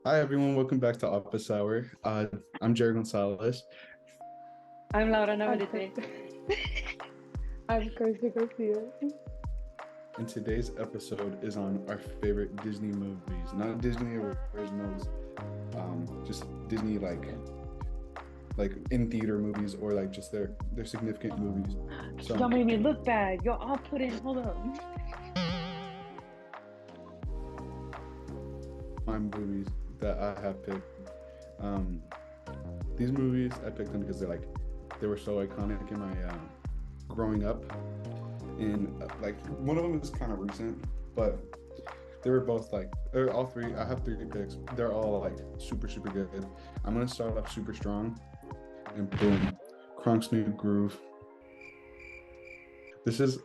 Hi everyone, welcome back to Office Hour. I'm Jerry Gonzalez. I'm Laura I'm Navarrete. I'm Kirsty Garcia. And today's episode is on our favorite Disney movies. Not Disney originals, just Disney like in theater movies or like just their significant movies. So Y'all made me look bad. Y'all all put in, hold on. my movies that I have picked. These movies I picked them because they were so iconic in my growing up. And like one of them is kind of recent, but they were both they're all three. I have three picks. They're all like super good. I'm gonna start off super strong, and boom, Kronk's New Groove. This is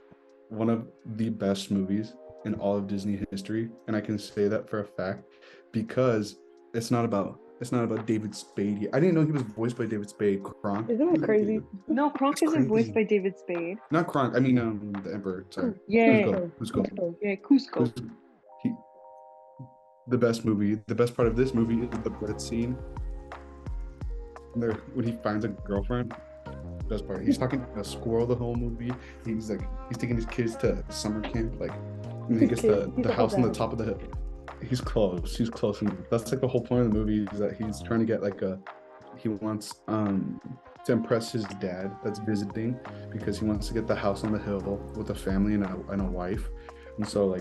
one of the best movies in all of Disney history, and I can say that for a fact because it's not about David Spade. I didn't know he was voiced by David Spade. Kronk. Isn't that crazy? No, Kronk It's isn't voiced crazy. by David Spade. Not Kronk. I mean, the Emperor. Sorry. Yeah, Who's go? yeah, Cusco. He, the best movie. The best part of this movie is the bread scene. When he finds a girlfriend. Best part. He's talking to a squirrel the whole movie. He's taking his kids to summer camp. And then he gets the house on the top of the hill. He's close. And that's like the whole point of the movie is that he's trying to get he wants to impress his dad that's visiting because he wants to get the house on the hill with a family and a wife. And so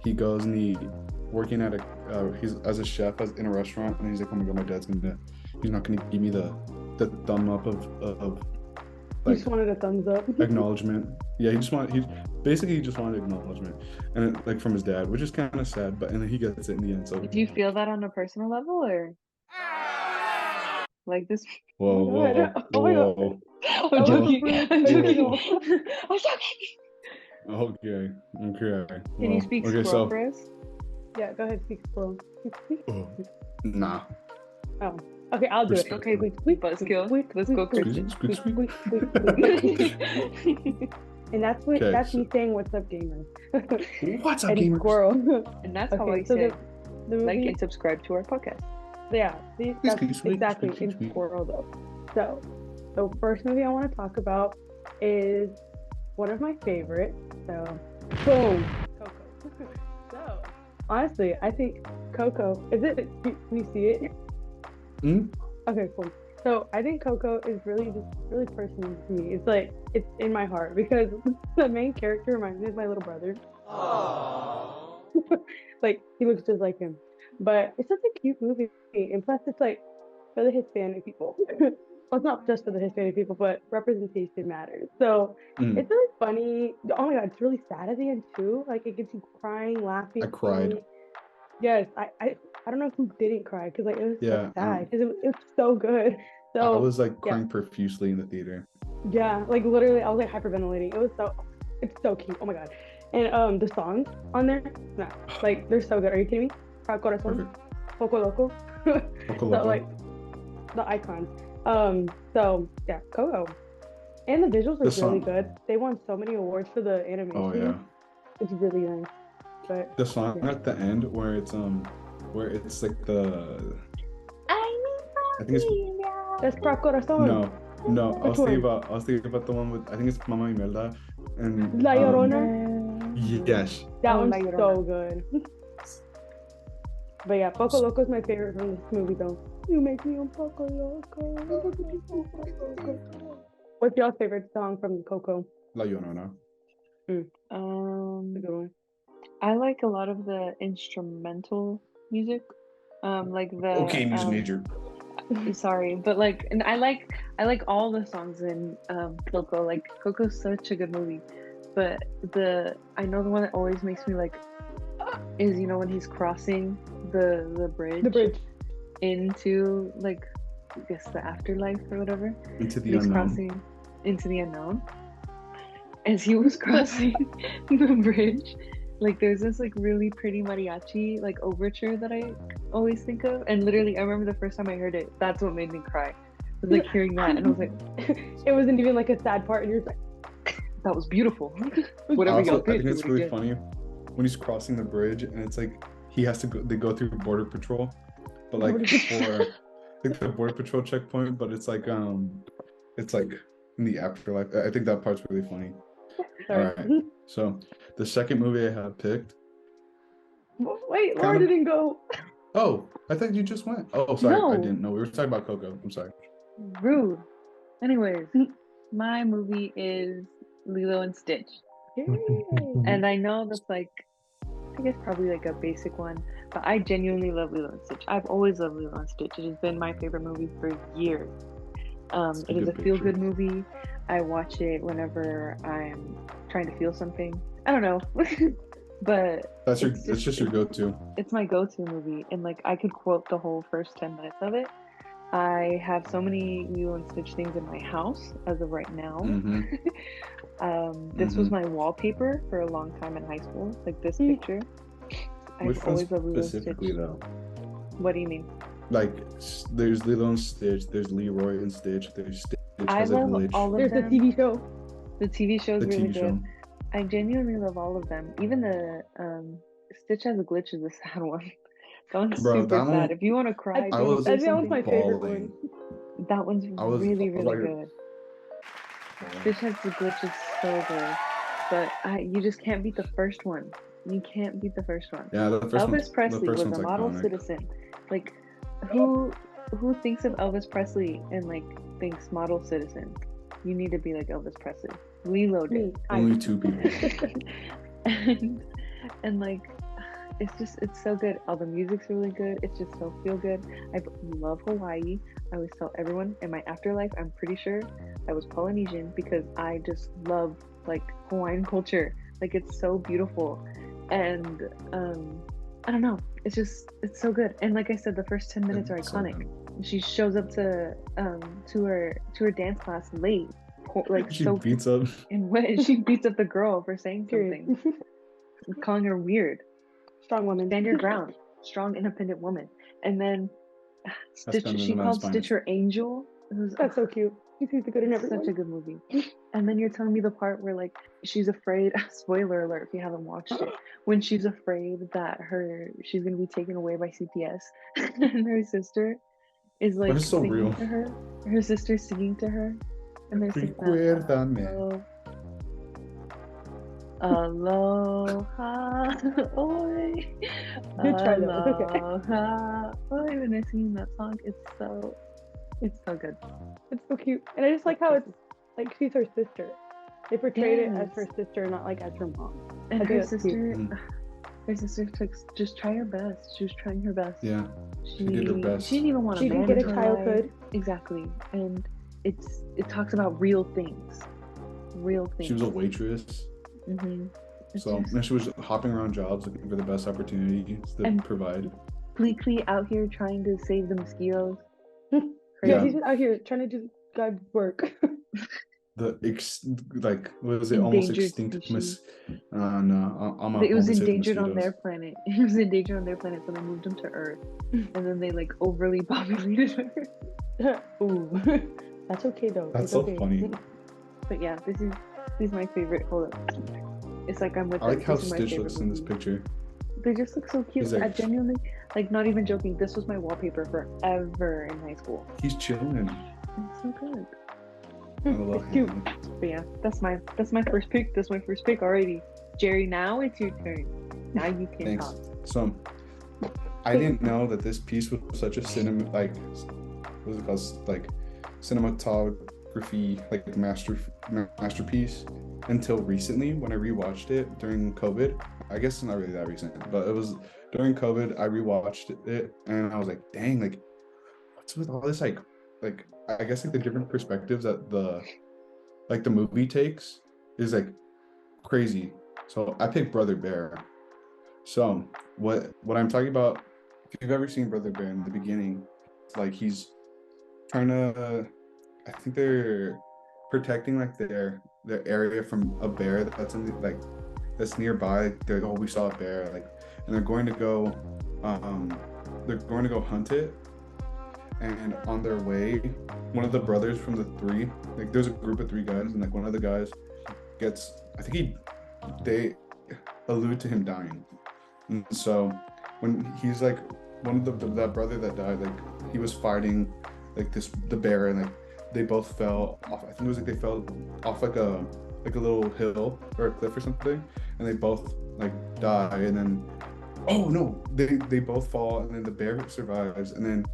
he goes and he working at he's as a chef in a restaurant, and he's like, oh my god, my dad's he's not gonna give me the thumb up of He just wanted a thumbs up. acknowledgement. Yeah, he just wanted acknowledgement, and from his dad, which is kind of sad. And then he gets it in the end. So Do you feel that on a personal level or like this? whoa. I'm joking. I'm joking. Okay. Can you speak squirrel for us? Yeah, go ahead, speak slow. Nah. Oh, okay, I'll do it. Respect. Okay, wait, Buzzkill. Let's go, Kristen. And that's me saying, "What's up, gamers?" What's up, and gamers? Squirrel. And that's how Okay, I so say the like movie, and subscribe to our podcast. yeah, that's exactly in Squeak. Squirrel though. So, the first movie I want to talk about is one of my favorites. So, boom, Coco. So, honestly, I think Coco can you see it? Hmm? Okay, cool. So I think Coco is really personal to me. It's in my heart because the main character reminds me of my little brother. He looks just like him. But it's such a cute movie, and plus it's for the Hispanic people. Well, it's not just for the Hispanic people, but representation matters. So it's really funny. Oh my god, it's really sad at the end too. It gets you crying, laughing. I cried. Yes, I don't know who didn't cry because it was so Yeah, sad because it was so good. So I was crying profusely in the theater. yeah, literally I was hyperventilating. It's so cute. Oh my god. And the songs on there, nah, they're so good. Are you kidding me? Corazón, Perfect. Poco Loco. Poco So Loco. the icons. So yeah, Coco. And the visuals are really good. They won so many awards for the animation. Oh yeah. It's really nice. But The song at the end where it's the I think it's that's Pra Corazón. no. I was Which thinking about the one with I think it's Mama Imelda and La Llorona. yes. That Oh, one's La Llorona. so good. But yeah, Poco Loco is my favorite from this movie though. You make me un poco loco. What's your favorite song from Coco? La Llorona. The good one. I like a lot of the instrumental music. Like the Okay, music major. sorry, but and I like all the songs in Coco. Coco's such a good movie. But I know the one that always makes me is when he's crossing the bridge. The bridge. Into I guess the afterlife or whatever. Into the He's unknown. crossing into the unknown. As he was crossing the bridge, there's this really pretty mariachi overture that I always think of, and literally I remember the first time I heard it, that's what made me cry. I was hearing that, and I was like, it wasn't even a sad part, and you're just that was beautiful. Whatever y'all I think did, it's it was really good. funny when he's crossing the bridge and it's he has to go. They go through border patrol, but like for like the border patrol checkpoint, but it's like in the afterlife. I think that part's really funny. All right, so the second movie I have picked. Wait, Laura didn't go. Oh, I thought you just went. Oh, sorry, No. I didn't know. We were talking about Coco. I'm sorry. Rude. Anyways, my movie is Lilo and Stitch. And I know that's like, I guess probably like a basic one, but I genuinely love Lilo and Stitch. I've always loved Lilo and Stitch. It has been my favorite movie for years. It is a feel-good movie. I watch it whenever I'm trying to feel something. I don't know. But it's just your go-to. It's my go-to movie, and like I could quote the whole first 10 minutes of it. I have so many Lilo and Stitch things in my house as of right now. This was my wallpaper for a long time in high school, like this picture. Which one specifically though? What do you mean? Like there's Lilo and Stitch, there's Leroy and Stitch, there's Stitch I has a love glitch. all of There's them. the TV show. The TV show is The really TV good. show. I genuinely love all of them. Even the Stitch has a glitch is a sad one. That one's super that sad. one, If you want to cry, I was that one's my favorite bawling. one. that one's really good. Stitch has the glitch is so good, but you just can't beat the first one. You can't beat the first one. Yeah, the first Elvis Presley was a one's model iconic. citizen. Like, who thinks of Elvis Presley and like thinks model citizen? You need to be like Elvis Presley. Lilo did. Only two people. and like, it's so good. All the music's really good. It's just so feel good. I love Hawaii. I always tell everyone in my afterlife, I'm pretty sure I was Polynesian because I just love like Hawaiian culture. Like it's so beautiful. And I don't know. It's so good. And like I said, the first 10 minutes are iconic. She shows up to her dance class late. Like she so beats up and when she beats up the girl for saying something, calling her weird. Strong woman. Stand your ground. Strong, independent woman. And then Stitch, she called Stitch her angel. That's so cute. She's the good in everyone. Such a good movie. And then you're telling me the part where like she's afraid, spoiler alert if you haven't watched it, when she's afraid that she's gonna be taken away by CPS and her sister is like so singing real. to her. Her sister's singing to her. And there's like Aloha, oi. Good try though. Aloha, oi. When they're singing that song, it's so good. It's so cute, and I just like how it's like she's her sister. They portrayed it as her sister, not like as her mom. And her sister just try her best. She was trying her best. Yeah, she did her best. She didn't even want. She didn't get a childhood. Exactly, and it talks about real things. She was a waitress. So and she was hopping around jobs looking for the best opportunities to provide. Bleakley out here trying to save the mosquitoes. Yeah, he's out here trying to do God's work. What was it? Almost extinct. It was endangered on their planet. It was endangered on their planet, so they moved him to Earth, and then they like overly populated Earth. Ooh, that's okay though. That's so funny. But yeah, this is my favorite. Hold up. It's like I'm with. I like how Stitch looks in this picture. They just look so cute. I genuinely, like, not even joking. This was my wallpaper forever in high school. He's chilling. It's so good. I love him. But yeah, that's my first pick. That's my first pick already. Jerry, now it's your turn. Now you can talk. So, I didn't know that this piece was such a cinematography masterpiece until recently when I rewatched it during COVID. I guess it's not really that recent, but it was during COVID. I rewatched it and I was like, dang, like what's with all this like I guess like the different perspectives that the movie takes is like crazy. So I picked Brother Bear. So what I'm talking about, if you've ever seen Brother Bear in the beginning, like he's trying to, I think they're protecting like their area from a bear that's in that's nearby. They're like, oh, we saw a bear, like, and they're going to go hunt it. And on their way, one of the brothers from the three, like there's a group of three guys, and like one of the guys gets, they allude to him dying. And so when he's like one of that brother that died, like he was fighting like the bear, and like they both fell off. I think it was like they fell off like a little hill or a cliff or something, and they both like die, and then oh no, they both fall, and then the bear survives, and then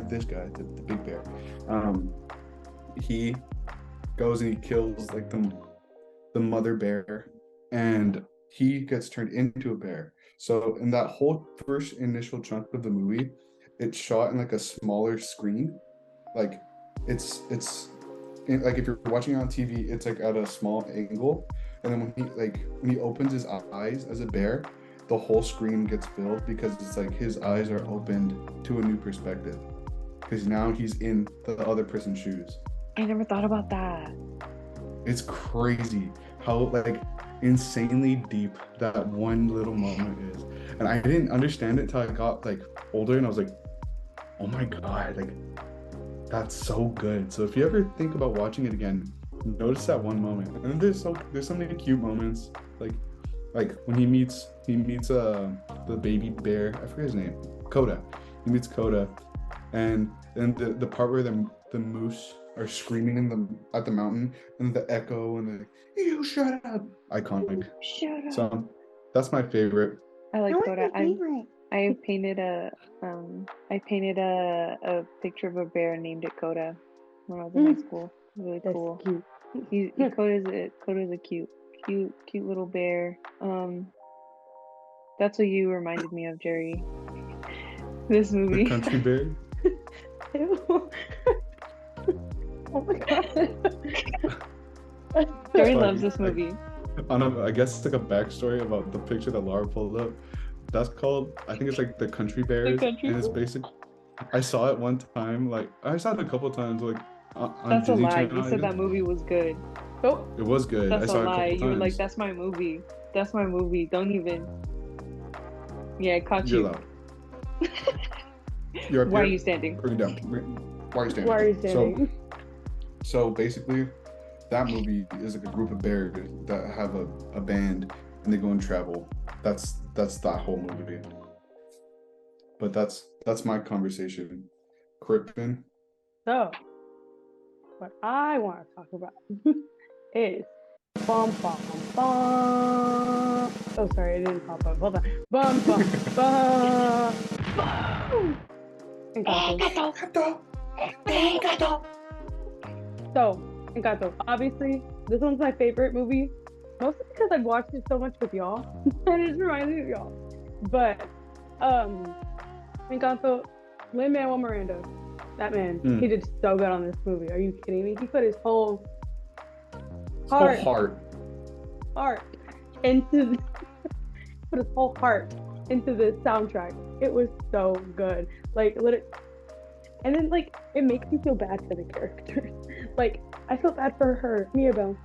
this guy, the big bear, he goes and he kills like the mother bear, and he gets turned into a bear. So in that whole first initial chunk of the movie, it's shot in like a smaller screen, like it's like if you're watching it on TV, it's like at a small angle, and then when he opens his eyes as a bear, the whole screen gets filled because it's like his eyes are opened to a new perspective because now he's in the other person's shoes. I never thought about that. It's crazy how like insanely deep that one little moment is, and I didn't understand it till I got like older, and I was like, oh my god, like that's so good. So if you ever think about watching it again, notice that one moment. And then there's so many cute moments, like when he meets the baby bear, I forget his name, Coda. He meets Coda, and then the part where the moose are screaming at the mountain, and the echo, and the you shut up, iconic. Shut up. So that's my favorite. I like Coda. I painted a picture of a bear and named it Coda when I was in high school. Really That's cool. Cute. Coda's a cute little bear. That's what you reminded me of, Jerry. This movie. The country bear. Ew. Oh my god. Jerry loves this movie. I guess it's like a backstory about the picture that Laura pulled up. That's called, I think it's like the Country Bears, and it's basic. I saw it one time, like I saw it a couple times, like on That's Disney a lie. Channel. You said that movie was good. Oh, it was good. That's I saw a it lie. couple You were times. like, that's my movie. That's my movie. Don't even. Yeah, I caught You're you. allowed. You're up Why are here. you standing? Bring it down. Why are you standing? why are you standing? So basically, that movie is like a group of bears that have a band, and they go and travel. That's that whole movie. But that's my conversation. Crippen. So, what I want to talk about is bum bum bum. Oh, sorry, it didn't pop up. Hold on. Bum bum bum. Encanto. So, Encanto. Obviously, this one's my favorite movie, mostly because I've watched it so much with y'all, and it just reminds me of y'all. But, Encanto, Lin-Manuel Miranda, that man, he did so good on this movie. Are you kidding me? He put his whole heart into put his whole heart into this soundtrack. It was so good. Like literally, and then like it makes you feel bad for the characters. Like I feel bad for her, Mirabel,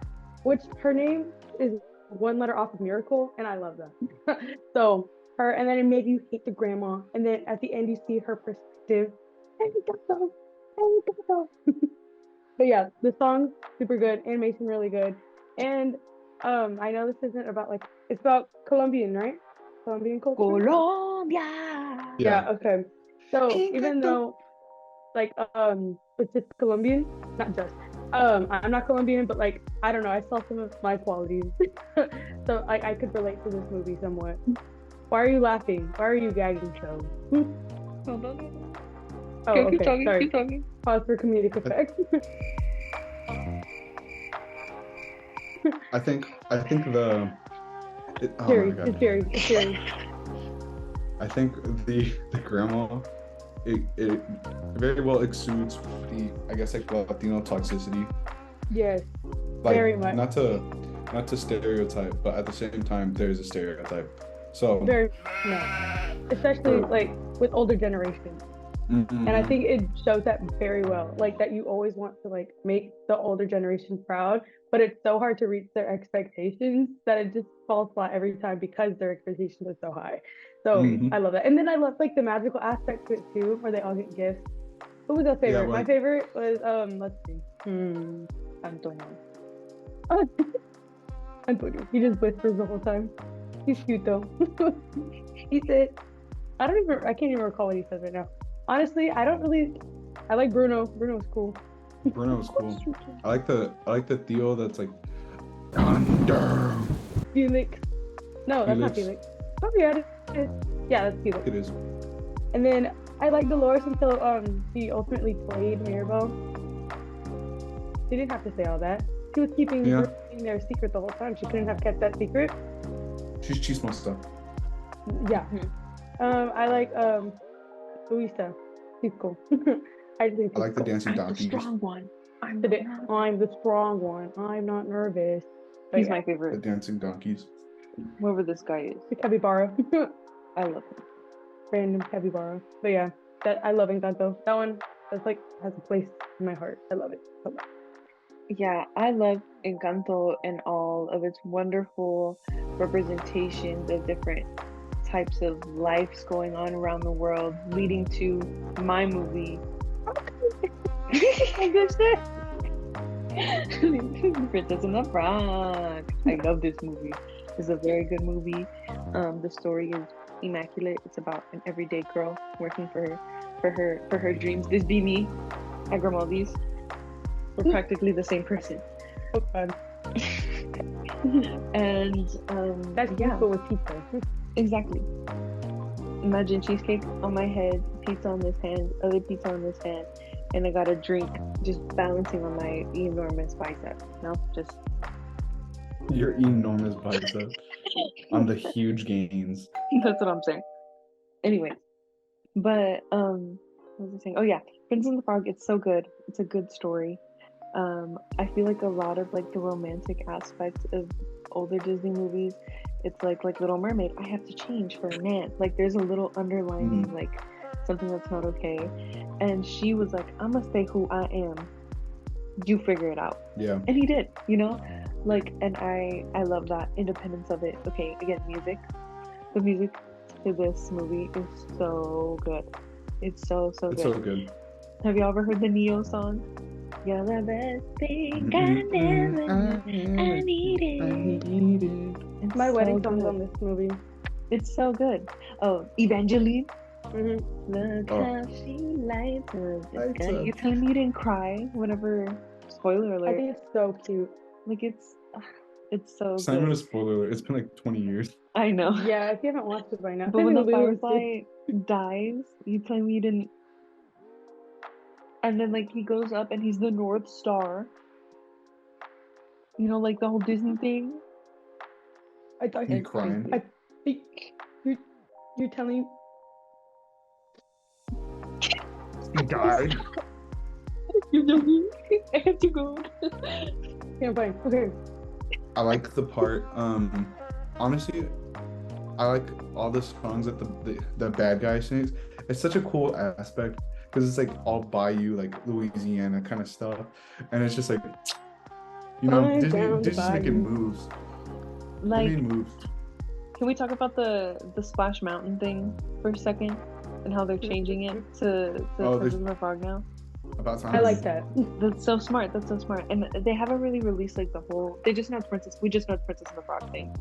which her name is one letter off of Miracle, and I love that. So her, and then it made you hate the grandma, and then at the end you see her perspective. But yeah, the song's super good, animation really good, and I know this isn't about like, it's about Colombian, right? Colombian culture. Colombia. Yeah. Okay. So even though like it's just Colombian, not just I'm not Colombian, but like I don't know, I saw some of my qualities, so I could relate to this movie somewhat. Why are you laughing? Why are you gagging, so? Oh, okay. Sorry. Keep talking. Pause for comedic effect. I think the. Oh Jerry, my God. it's Jerry. I think the grandma, it very well exudes the, I guess, like Latino toxicity. Yes. Like, very much. Not to stereotype, but at the same time, there's a stereotype. So. Very no. Especially like with older generations. Mm-hmm. And I think it shows that very well, like that you always want to like make the older generation proud, but it's so hard to reach their expectations that it just falls flat every time because their expectations are so high. So I love that. And then I love like the magical aspect to it too, where they all get gifts. Who was your favorite? My favorite was let's see. Antonio. Antonio. He just whispers the whole time. He's cute though. He said, I can't even recall what he says right now. Honestly, I don't really. I like Bruno. Bruno's cool. Bruno was cool. I like the Theo that's like thunder. Felix. No, that's not Felix. Felix. Oh yeah, it is. Yeah, that's Felix. It is. And then I like Dolores until she ultimately played Mirabelle. She didn't have to say all that. She was keeping their secret the whole time. She couldn't have kept that secret. She's chismosa stuff. Yeah. I like Luisa. She's cool. I think I like the dancing I'm the donkeys. strong one. I'm I'm the strong one. I'm not nervous. But He's yeah, my The favorite. dancing donkeys. Whoever this guy is, the capybara. I love him. Random capybara. But yeah, that I love Encanto. That one that's like has a place in my heart. I love it so much. Yeah, I love Encanto and all of its wonderful representations of different types of lives going on around the world, leading to my movie. Princess and the Frog. I love this movie. It's a very good movie. The story is immaculate. It's about an everyday girl working for her dreams. This be me at Grimaldi's. We're practically the same person. So fun. And That's yeah, beautiful with pizza. exactly. Imagine cheesecake on my head, pizza on this hand, other pizza on this hand, and I got a drink just balancing on my enormous bicep. No, just Your enormous bicep on the huge gains. that's what I'm saying. Anyway, but what was I saying? Oh yeah, Prince and the Frog. It's so good. It's a good story. I feel like a lot of like the romantic aspects of older Disney movies, it's like Little Mermaid. I have to change for a man. Like there's a little underlining like something that's not okay, and she was like, "I'm gonna stay who I am. You figure it out." Yeah. And he did. You know, like, and I love that independence of it. Okay, again, music. The music to this movie is so good. It's so It's good. so good. Have you ever heard the Neo song? You're the best thing I never knew. I need it. It's My wedding so song's good. on this movie. It's so good. Oh, Evangeline. Mm-hmm. Look Oh. how she lights up the Lights sky. up. You telling me you didn't cry whenever? Spoiler I alert. think it's so cute. Like it's so It's not even a good. spoiler alert. It's been like 20 years. I know. Yeah, if you haven't watched it by now. But when the Lulu was firefly dies, you telling me you didn't? And then like he goes up and he's the North Star. You know, like the whole Disney thing. I thought Me you crying. you're telling He died. You know me. I have to go. yeah, I'm fine. Okay. I like the part. Honestly, I like all the songs that the bad guy sings. It's such a cool aspect because it's like all bayou, like Louisiana kind of stuff, and it's just like, you know, Flying Disney, down the Disney's making bayou. moves. They Like, made moves. can we talk about the Splash Mountain thing for a second and how they're changing it to Oh, Princess and the Frog now? About time. I like that. That's so smart. That's so smart. And they haven't really released like the whole. They just know it's Princess. We just know it's Princess and the Frog thing.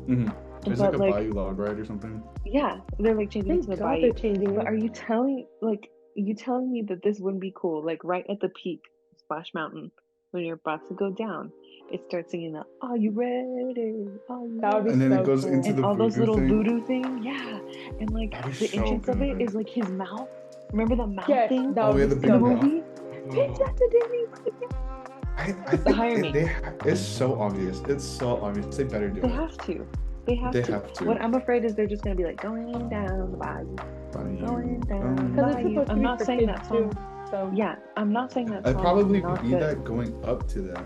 Mm-hmm. It's like But a bayou log ride or something. yeah, they're like changing it Thank to the God bayou. they're changing But it. are you telling me that this wouldn't be cool? Like right at the peak, Splash Mountain, when you're about to go down, it starts singing the "Are you ready? Are you That would be And then so it goes cool. into and the all those voodoo little thing. voodoo thing, yeah, and like That'd be the so entrance of it good. is like his mouth. Remember the mouth Yes, thing that Oh, would yeah, be the in the big so mouth. good. movie? It's Oh. just a Disney. I think Hire me. it's so obvious. It's so obvious. They better do They it. have to. They have They to. have to. What I'm afraid is they're just gonna be like going down the bayou, Bayou. going down the Because it's bayou. supposed to I'm be not for saying kids that song. too. So Yeah, I'm not saying that I'd song. probably is not be good. that going up to that.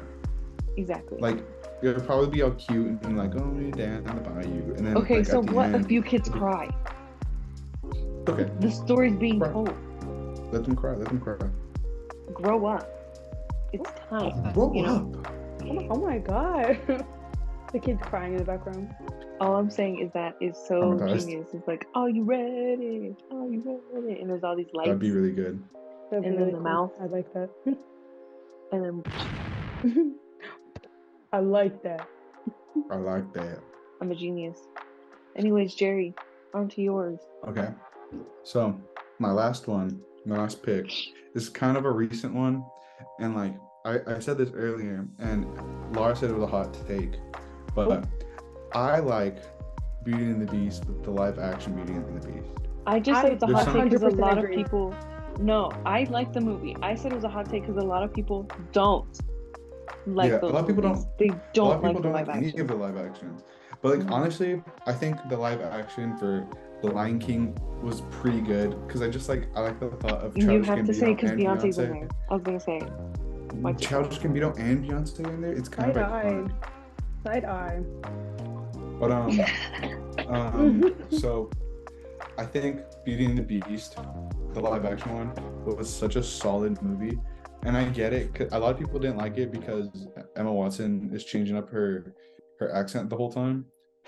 Exactly. Like it would probably be all cute and like going down the bayou, and then Okay, like, so at the what end, if you kids cry? Okay, The story's being Cry. told. let them cry. Let them cry. Grow up. It's time. Grow you know? up. oh my God. The kids crying in the background. All I'm saying is that is so Traumatized. genius. It's like, are you ready? Are you ready? And there's all these lights. That'd be really good. That'd be And then really the cool. mouth. I like that. And then I like that. I like that. I'm a genius. Anyways, Jerry, on to yours. Okay. So my last pick is kind of a recent one, and like I said this earlier, and Laura said it was a hot take, but I like Beauty and the Beast, the live action Beauty and the Beast. I just said it's a hot take because a lot agree. of people. No, I like the movie. I said it was a hot take because a lot of people don't like those a lot of people movies. don't. They don't A lot of like people the don't live like any action. of the live actions. But like honestly, I think the live action for The Lion King was pretty good because I like the thought of You Childish have to say Gambino because and Beyonce's in Beyonce. there. I was gonna say. Childish Gambino and Beyonce in there. It's kind of iconic. Side eye. But so I think Beauty and the Beast, the live action one, was such a solid movie, and I get it. 'Cause a lot of people didn't like it because Emma Watson is changing up her accent the whole time,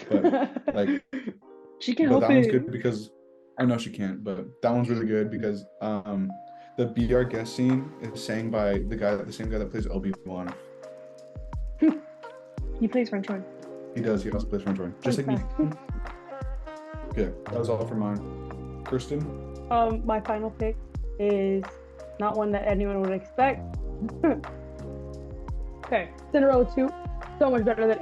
but like she can't but help that one's it. good because I know she can't, but that one's really good because the Be Our Guest scene is sang by the same guy that plays Obi-Wan. He plays French horn. He does. He also plays French horn, just like me. Okay, that was all for mine. Kirsten? My final pick is not one that anyone would expect. Okay, Cinderella 2, so much better than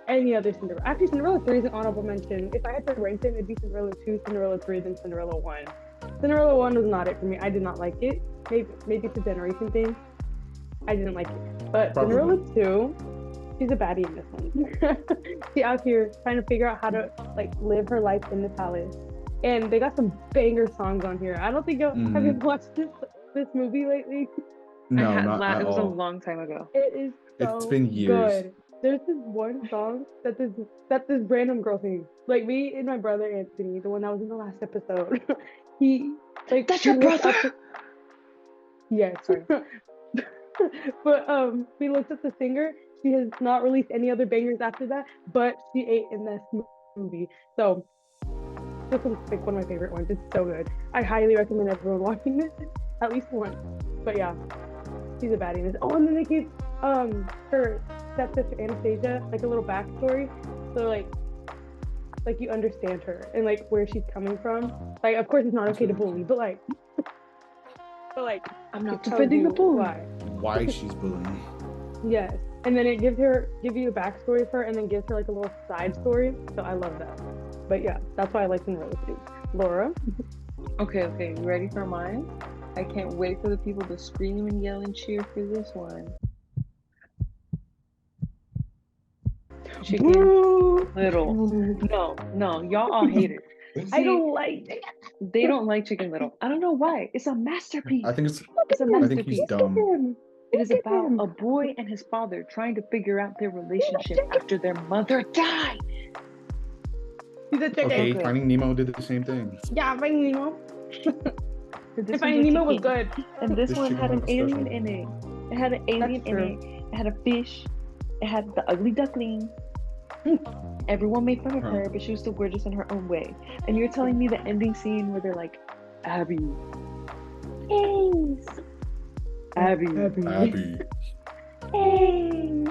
any other Cinderella. Actually, Cinderella 3 is an honorable mention. If I had to rank them, it'd be Cinderella 2, Cinderella 3, then Cinderella 1. Cinderella 1 was not it for me. I did not like it. Maybe it's a generation thing. I didn't like it. But Probably. Cinderella 2, she's a baddie in this one. She's out here trying to figure out how to like live her life in the palace. And they got some banger songs on here. I don't think have you watched this movie lately? No, not at It was all. a long time ago. It is so It's been years. good. There's this one song that this random girl sings. Like me and my brother Anthony, the one that was in the last episode. That's your brother. Yes, sorry. But we looked at the singer. She has not released any other bangers after that, but she ate in this movie. So this one's like one of my favorite ones. It's so good. I highly recommend everyone watching this at least once. But yeah, she's a baddie in this. Oh, and then they gave her stepsister Anastasia like a little backstory, so like you understand her and like where she's coming from. Like, of course, it's not okay to bully, but like I'm not defending the bully. Why she's bullying? Yes, and then it give you a backstory of her, and then gives her like a little side story. So I love that. But yeah, that's why I like Cinderella too. Laura. Okay, you ready for mine? I can't wait for the people to scream and yell and cheer for this one. Chicken Little. No, y'all all hate it. I don't like it. They don't like Chicken Little. I don't know why. It's a masterpiece. I think it's a masterpiece. I think he's dumb. It is about a boy and his father trying to figure out their relationship after their mother died. He's a chicken. Okay, Finding Nemo did the same thing. Yeah, Finding Nemo. Finding Nemo was good. And this one had an alien in it. It had an alien in it. It had a fish. It had the ugly duckling. Everyone made fun of her, but she was still gorgeous in her own way. And you're telling me the ending scene where they're like, Abby. Ace. Abby. Ace.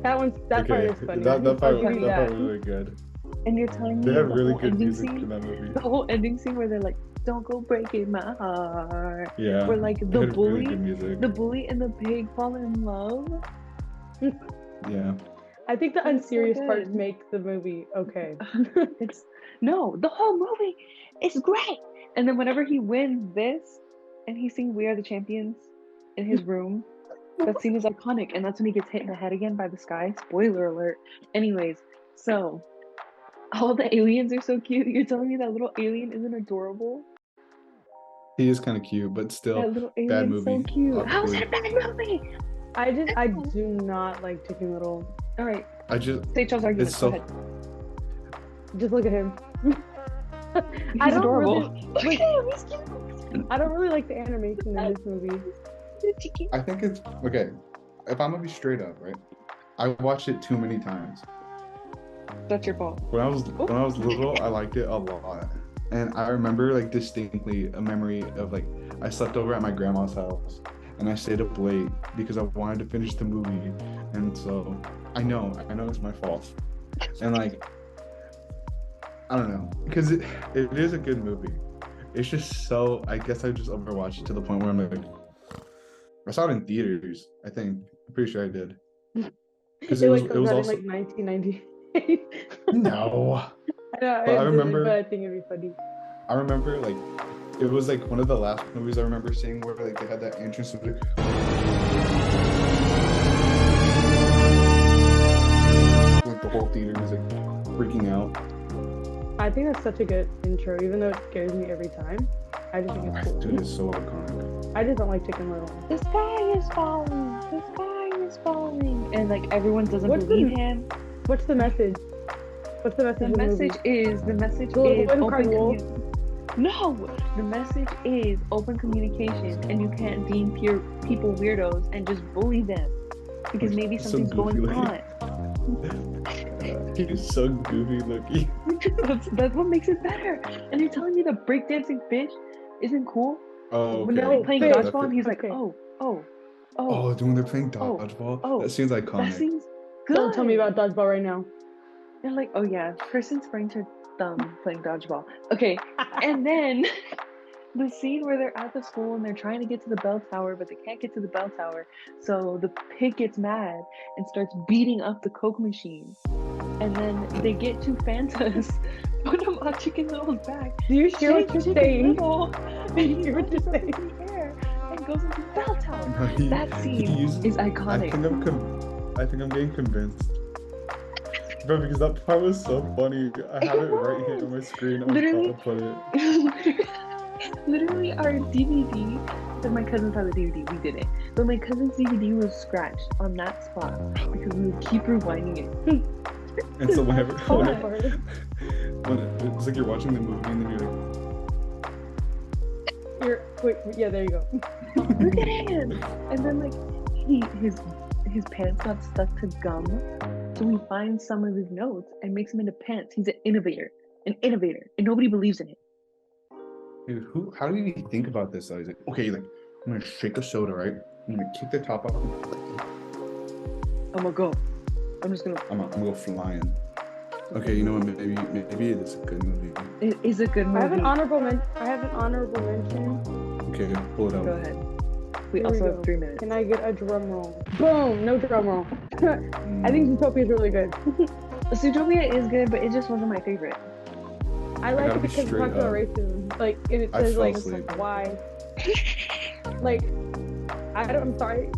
That part is funny. That part was really good. And you're telling me they have really good music scene, in that movie. The whole ending scene where they're like, don't go breaking my heart. Yeah. Where like the bully really and the pig fall in love. Yeah. I think the unserious parts make the movie okay. The whole movie is great. And then whenever he wins this and he's singing We Are the Champions in his room, that scene is iconic, and that's when he gets hit in the head again by the sky. Spoiler alert. Anyways, so all the aliens are so cute. You're telling me that little alien isn't adorable? He is kind of cute, but still, that little bad movie. So cute. Obviously. How is it a bad movie? I do not like Chicken Little. All right. Say Charles' argument. Go ahead. Just look at him. He's adorable. He's cute. I don't really like the animation in this movie. I think it's okay. If I'm gonna be straight up, right? I watched it too many times. That's your fault. When I was little, I liked it a lot, and I remember like distinctly a memory of like I slept over at my grandma's house, and I stayed up late because I wanted to finish the movie, and so I know it's my fault, and like I don't know, because it is a good movie. it's just so. I guess I just overwatched it to the point where I'm like, I saw it in theaters. I think I'm pretty sure I did. Because it was out also in like 1998. no. I know, But I remember. but I think it'd be funny. I remember like it was like one of the last movies I remember seeing where like they had that entrance of like, the whole theater was like freaking out. I think that's such a good intro, even though it scares me every time. I just think it's cool. Dude, it's so iconic. I just don't like Chicken Little. The sky is falling. The sky is falling. And like everyone doesn't believe him. What's the message? What's the message? The message is No, the message is open communication, and you can't deem people weirdos and just bully them because maybe something's going on. He's so goofy looking. that's what makes it better. And you're telling me the breakdancing bitch isn't cool? Oh, okay. When they're like playing dodgeball, and he's like, oh, when they're playing dodgeball, that seems iconic. That seems good. Don't tell me about dodgeball right now. They're like, oh yeah, person sprained her thumb playing dodgeball. Okay, and then the scene where they're at the school and they're trying to get to the bell tower, but they can't get to the bell tower. So the pig gets mad and starts beating up the Coke machine. And then they get two Fantas, put them on Chicken Little's back. Do you hear what you're saying? Do you hear what you're saying? In the air and goes into the bell tower. That scene is iconic. I think I'm getting convinced. Bro, because that part was so funny. I have it right here on my screen. I'm literally, trying to put it. Literally, our DVD, that my cousins had the DVD, we didn't. But my cousin's DVD was scratched on that spot because we would keep rewinding it. And so whenever it's like you're watching the movie and then you're like, there you go. Look at him! And then like his pants got stuck to gum. So he finds some of his notes and makes them into pants. He's an innovator, and nobody believes in it. Dude, how did he think about this? He's like, okay, like I'm gonna shake a soda, right? I'm gonna kick the top off. I'm gonna go. I'm gonna go flying. Okay, you know what? Maybe it is a good movie. It is a good movie. I have an honorable mention. Okay, pull it out. Go ahead. We also have 3 minutes. Can I get a drum roll? Boom! No drum roll. I think Zootopia is really good. Zootopia is good, but it just wasn't my favorite. I like it because it talks about racism. Like, and it says like why. Like, I'm sorry.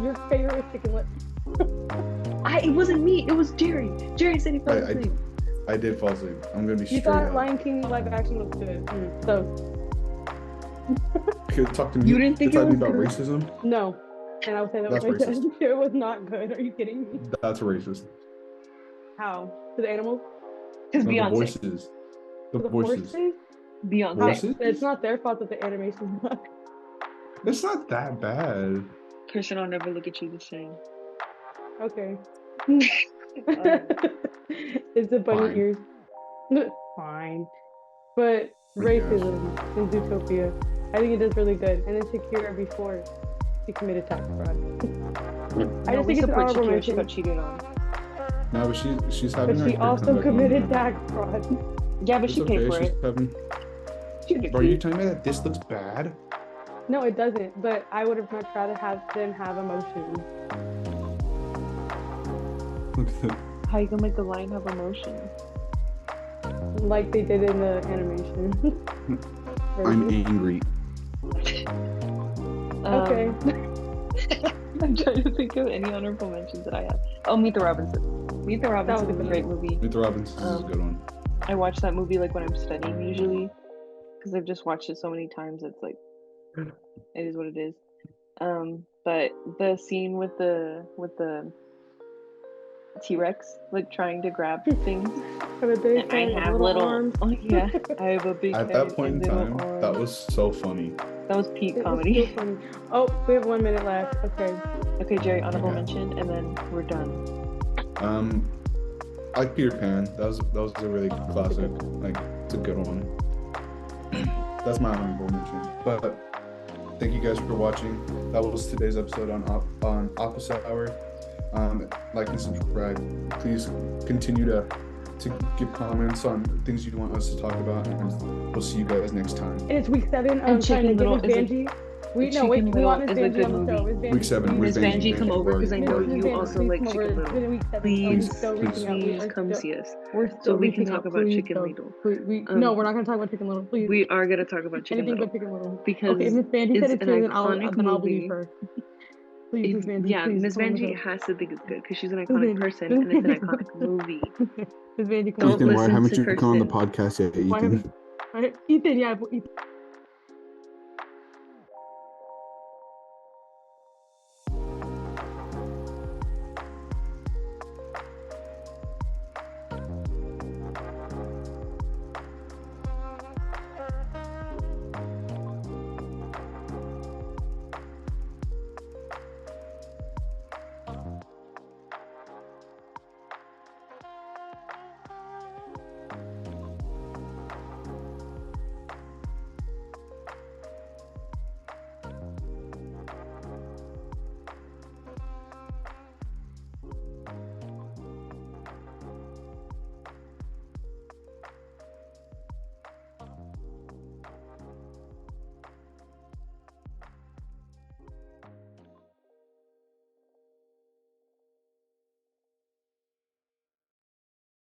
Your favorite was Chicken Lips. It wasn't me. It was Jerry. Jerry said he fell asleep. I did fall asleep. I'm gonna be straight. You thought Lion King live action was good, so. Talk to me. You didn't think it was about good? racism? No, and I would say that was racist. It was not good. Are you kidding me? That's racist. How? To the animals? Because Beyonce. The voices. The voices. Beyonce. Voices? It's not their fault that the animation's not. It's not that bad. Christian, I'll never look at you the same. Okay. It's a bunny ears. Fine. But racism in Zootopia, I think it is really good. And then Shakira before she committed tax fraud. I just think it's an honorable mention. She got cheated on. No, but she's having. But she also committed tax fraud. Yeah, but she paid for it. Bro, are you telling me that this looks bad? No, it doesn't. But I would have much rather have them have emotions. How you gonna make the lion have emotions? Like they did in the animation. I'm angry. Okay. I'm trying to think of any honorable mentions that I have. Oh, Meet the Robinsons. Meet the Robinsons is a great movie. Meet the Robinsons is a good one. I watch that movie like when I'm studying usually, because I've just watched it so many times. It's like, it is what it is. But the scene with the T-Rex like trying to grab things. And I have little arms. Oh yeah, I have a big. At that point in time, that was so funny. That was peak comedy. So funny. Oh, we have 1 minute left. Okay, Jerry, honorable mention, and then we're done. I like Peter Pan. That was a really classic. Like, it's a good one. That's my honorable mention. But thank you guys for watching. That was today's episode on Opposite Hour. Like and subscribe. Please continue to to give comments on things you want us to talk about, and we'll see you guys next time. And it's week 7. And Chicken Little Miss Vanjie. We want Miss Vanjie on the show. Week 7. Miss Vanjie, come over because I know Miss you Vanjie, also please like come over. Chicken It's been Little. week 7. Please come see us. So we can talk about Chicken Little. No, we're not going to talk about Chicken Little. Please. We are going to talk about Chicken Anything Little. but Chicken Little. Because okay, Miss Vanjie said it's good, then I'll believe movie. her. Please, Miss Vanjie. Yeah, Miss Vanjie has to think it's good because she's an iconic person and it's an iconic movie. Miss Vanjie, Ethan, why haven't you Kirsten. come on the podcast yet, Ethan? Ethan, yeah.